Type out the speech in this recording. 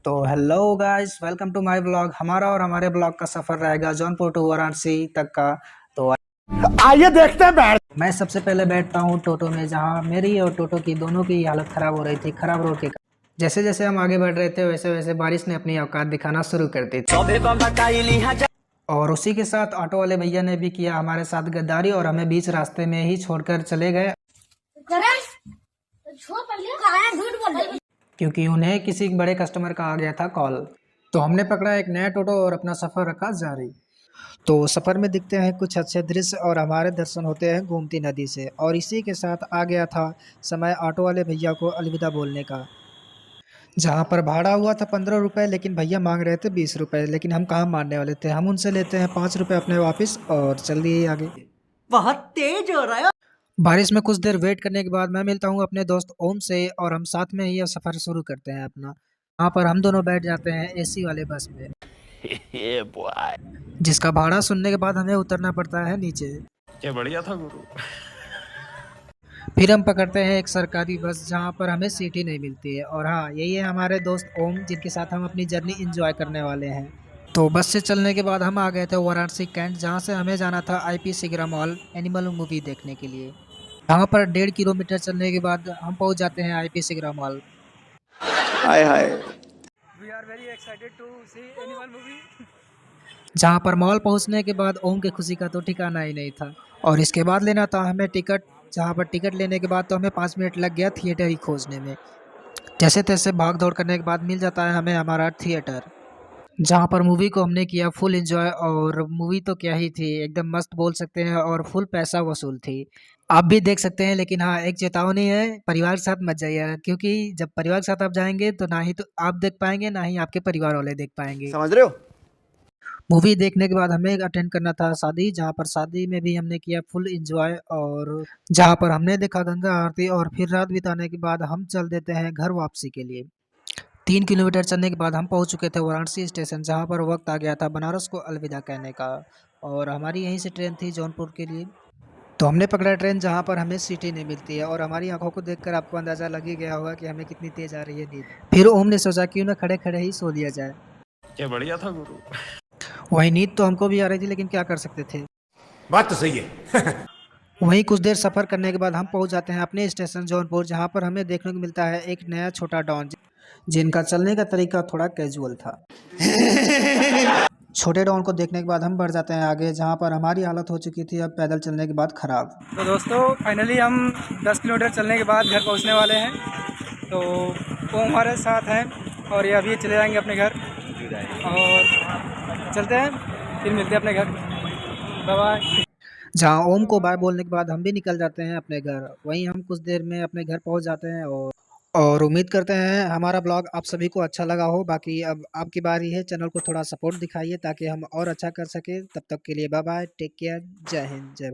तो hello guys, welcome to my blog. हमारा और हमारे ब्लॉग का सफ़र रहेगा जौनपुर टू वाराणसी तक का। तो आइए देखते हैं बैठ। मैं सबसे पहले बैठता हूँ टोटो में, जहाँ मेरी और टोटो की दोनों की हालत ख़राब हो रही थी, खराब रोड के कारण। जैसे जैसे हम आगे बढ़ रहे थे वैसे वैसे बारिश ने अपनी औकात दिखाना शुरू कर दी थी। और उसी के साथ ऑटो वाले भैया ने भी किया हमारे साथ गद्दारी और हमें बीच रास्ते में ही छोड़कर चले गए, क्योंकि उन्हें किसी बड़े कस्टमर का आ गया था कॉल। तो हमने पकड़ा एक नया टोटो और अपना सफ़र रखा जारी। तो सफ़र में दिखते हैं कुछ अच्छे दृश्य और हमारे दर्शन होते हैं गोमती नदी से। और इसी के साथ आ गया था समय ऑटो वाले भैया को अलविदा बोलने का, जहाँ पर भाड़ा हुआ था 15 रुपये, लेकिन भैया मांग रहे थे 20 रुपये। लेकिन हम कहाँ मानने वाले थे, हम उनसे लेते हैं 5 रुपये अपने वापस और चल दिए आगे। बहुत तेज हो रहा है। बारिश में कुछ देर वेट करने के बाद मैं मिलता हूँ अपने दोस्त ओम से और हम साथ में ही यह सफ़र शुरू करते हैं अपना। वहाँ पर हम दोनों बैठ जाते हैं एसी वाले बस में, जिसका भाड़ा सुनने के बाद हमें उतरना पड़ता है नीचे। क्या बढ़िया था गुरु। फिर हम पकड़ते हैं एक सरकारी बस, जहाँ पर हमें सीट ही नहीं मिलती है। और हाँ, यही है हमारे दोस्त ओम, जिनके साथ हम अपनी जर्नी एंजॉय करने वाले हैं। तो बस से चलने के बाद हम आ गए थे वाराणसी कैंट, जहाँ से हमें जाना था IP Sigra mall animal movie देखने के लिए। यहाँ पर 1.5 किलोमीटर चलने के बाद हम पहुँच जाते हैं IP Sigra mall. Hi hi. We are very excited to see animal movie. जहाँ पर मॉल पहुँचने के बाद ओम के खुशी का तो ठिकाना ही नहीं था। और इसके बाद लेना था हमें टिकट, जहाँ पर टिकट लेने के बाद तो हमें 5 मिनट लग गया थिएटर ही खोजने में। जैसे तैसे भाग दौड़ करने के बाद मिल जाता है हमें हमारा थिएटर, जहाँ पर मूवी को हमने किया फुल एंजॉय। और मूवी तो क्या ही थी, एकदम मस्त बोल सकते हैं, और फुल पैसा वसूल थी। आप भी देख सकते हैं, लेकिन हाँ, एक चेतावनी है, परिवार के साथ मत जाइएगा, क्योंकि जब परिवार के साथ आप जाएंगे तो ना ही तो आप देख पाएंगे, ना ही आपके परिवार वाले देख पाएंगे। समझ रहे हो? मूवी देखने के बाद हमें अटेंड करना था शादी, जहाँ पर शादी में भी हमने किया फुल एंजॉय, और जहाँ पर हमने देखा गंगा आरती। और फिर रात बिताने के बाद हम चल देते हैं घर वापसी के लिए। 3 किलोमीटर चलने के बाद हम पहुंच चुके थे वाराणसी स्टेशन, जहां पर वक्त आ गया था बनारस को अलविदा कहने का। और हमारी यहीं से ट्रेन थी जौनपुर के लिए। तो हमने पकड़ा ट्रेन, जहां पर हमें सीटें नहीं मिलती है। और हमारी आंखों को देखकर आपको अंदाज़ा लग ही गया होगा कि हमें कितनी तेज़ आ रही है नींद। फिर ओम ने सोचा क्यों ना खड़े खड़े ही सो लिया जाए। क्या बढ़िया था गुरु। वही नींद तो हमको भी आ रही थी, लेकिन क्या कर सकते थे। बात तो सही है। वहीं कुछ देर सफ़र करने के बाद हम पहुंच जाते हैं अपने स्टेशन जौनपुर, जहां पर हमें देखने को मिलता है एक नया छोटा डॉन, जिनका चलने का तरीका थोड़ा कैजुअल था। छोटे डॉन को देखने के बाद हम बढ़ जाते हैं आगे, जहां पर हमारी हालत हो चुकी थी अब पैदल चलने के बाद ख़राब। तो दोस्तों फाइनली हम 10 किलोमीटर चलने के बाद घर पहुंचने वाले हैं। तो वो हमारे साथ हैं और ये अभी चले जाएंगे अपने घर, और चलते हैं, फिर मिलते हैं अपने घर। Bye bye. जहां ओम को बाय बोलने के बाद हम भी निकल जाते हैं अपने घर। वहीं हम कुछ देर में अपने घर पहुंच जाते हैं, और उम्मीद करते हैं हमारा ब्लॉग आप सभी को अच्छा लगा हो। बाकी अब आपकी बारी है, चैनल को थोड़ा सपोर्ट दिखाइए ताकि हम और अच्छा कर सकें। तब तक के लिए बाय बाय, टेक केयर, जय हिंद, जय